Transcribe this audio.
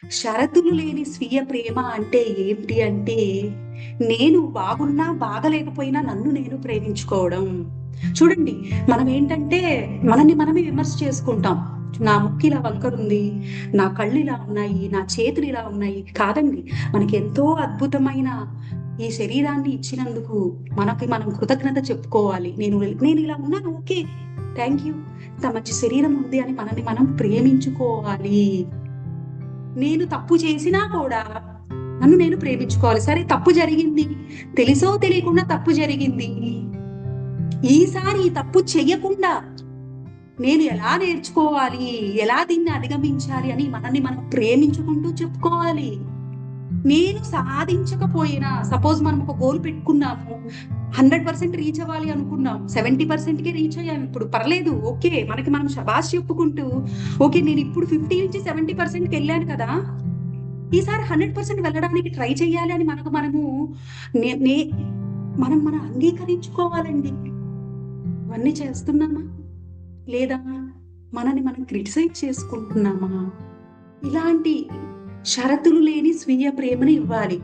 షరతులు లేని స్వీయ ప్రేమ అంటే ఏంటి అంటే, నేను బాగున్నా, బాగలేకపోయినా నన్ను నేను ప్రేమించుకోవడం. చూడండి, మనం ఏంటంటే మనల్ని మనమే విమర్శ చేసుకుంటాం. నా ముక్కు ఇలా వంకరుంది, నా కళ్ళు ఇలా ఉన్నాయి, నా చేతులు ఇలా ఉన్నాయి. కాదండి, మనకెంతో అద్భుతమైన ఈ శరీరాన్ని ఇచ్చినందుకు మనకి మనం కృతజ్ఞత చెప్పుకోవాలి. నేను ఇలా ఉన్నాను, ఓకే. Thank you. ఇంత మంచి శరీరం ఉంది అని మనల్ని మనం ప్రేమించుకోవాలి. నేను తప్పు చేసినా కూడా నన్ను నేను ప్రేమించుకోవాలి. సరే, తప్పు జరిగింది. తెలిసో తెలియకుండా తప్పు జరిగింది. ఈసారి ఈ తప్పు చెయ్యకుండా నేను ఎలా నేర్చుకోవాలి? ఎలా దీన్ని అధిగమించాలి అని మనల్ని మనం ప్రేమించుకుంటూ చెప్పుకోవాలి. నేను సాధించకపోయినా, సపోజ్ మనం ఒక గోల్ పెట్టుకున్నాము. 100% రీచ్ అవ్వాలి అనుకున్నాం. 70%కే రీచ్ అయ్యాం. ఇప్పుడు పర్లేదు. ఓకే. మనకి మనం శబాష్ చెప్పుకుంటూ, ఓకే, నేను ఇప్పుడు 50 నుంచి 70%కి వెళ్ళాను కదా! ఈసారి 100% వెళ్ళడానికి ట్రై చేయాలి అని మనకు మనము నే నే మనం అంగీకరించుకోవాలండి. ఇవన్నీ చేస్తున్నామా? లేదా మనల్ని మనం క్రిటిసైజ్ చేసుకుంటున్నామా? ఇలాంటి షరతులు లేని స్వీయ ప్రేమని ఇవ్వాలి.